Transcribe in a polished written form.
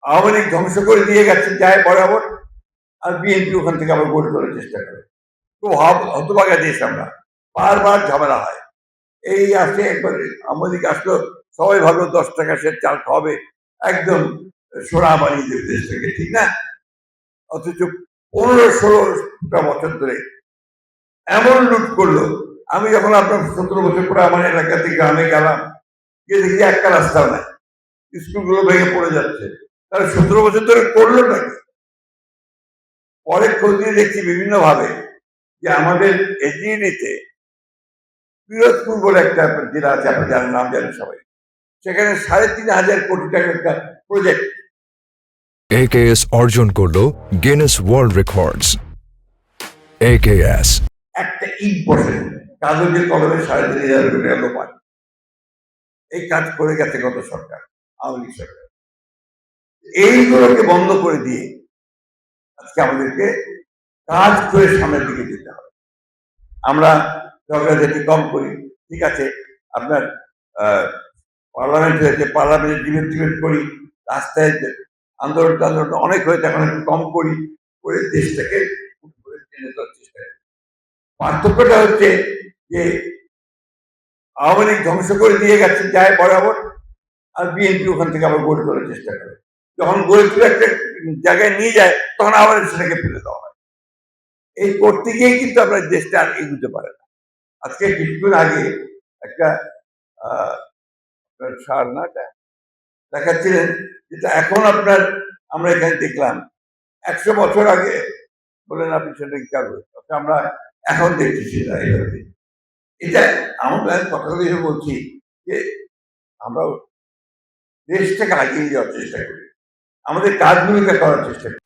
আওয়ামী লীগ ধ্বংস করে দিয়ে গেছে যায় বরাবর, আর বিএনপি ওখান থেকে আবার গড়ে তোলার চেষ্টা করে। খুব হতভাগা দেশ আমরা, বারবার ঝামেলা হয়। এই আসে একবারে আওয়ামী লীগ আসলো, সবাই ভাবলো 10 টাকা সে চাল খাওয়াবে, একদম সোনা বানিয়ে দেবে দেশটাকে, ঠিক না? অথচ 15-16টা বছর ধরে এমন লুট করলো। আমি যখন আপনার 17 বছর পরে আমার এলাকা থেকে গ্রামে গেলাম, গিয়ে দেখি একটা রাস্তাও নাই, স্কুলগুলো ভেঙে পড়ে যাচ্ছে। তাহলে 17 বছর ধরে করলো নাকি? পরে খোঁজ নিয়ে দেখছি বিভিন্ন ভাবে যে আমাদের এজিনিতে পিরোজপুর বলে একটা জেলা আছে, আপনার নাম জানেন সবাই, সেখানে 3,500 কোটি টাকার একটা প্রজেক্ট AKS অর্জন করলো গিনেস ওয়ার্ল্ড রেকর্ডস। AKS একটা ইট বসে কাগজের কলমে 3,500 কোটি টাকা লোপাট। এই কাজ করে গেছে গত সরকার, আওয়ামী লীগ সরকার। এইগুলোকে বন্ধ করে দিয়ে আজকে আমাদেরকে কাজ করে সামনের দিকে যেতে হবে। আমরা ঝগড়াঝাটি কম করি, ঠিক আছে, আপনার পার্লামেন্ট হয়েছে, পার্লামেন্টে ডিবেট করি, রাস্তায় আন্দোলন অনেক হয়েছে, এখন একটু কম করি, করে দেশটাকে টেনে দেওয়ার চেষ্টা করি। পার্থক্যটা হচ্ছে যে আওয়ামী লীগ ধ্বংস করে দিয়ে গেছে যায় বরাবর, আর বিএনপি ওখান থেকে আবার গড়ে তোলার চেষ্টা করে। যখন গড়ে তুলে একটা জায়গায় নিয়ে যায়, তখন আবার সেটাকে ফেলে দেওয়া হয়। এই করতে গিয়ে কিন্তু আমরা দেশটা আর এগুতে পারে না। আজকে কিছুদিন আগে একটা সার না দেখাচ্ছিলেন, যেটা এখন আপনার আমরা এখানে দেখলাম 100 বছর আগে বলেন আপনি সেটা কি করবে, আমরা এখন দেখছি সেটা এইভাবে। এটা আমরা কথাগুলো হিসেবে বলছি যে আমরা দেশটাকে আগিয়ে যাওয়ার চেষ্টা করি, আমাদের কাজগুলোকে করার চেষ্টা করি।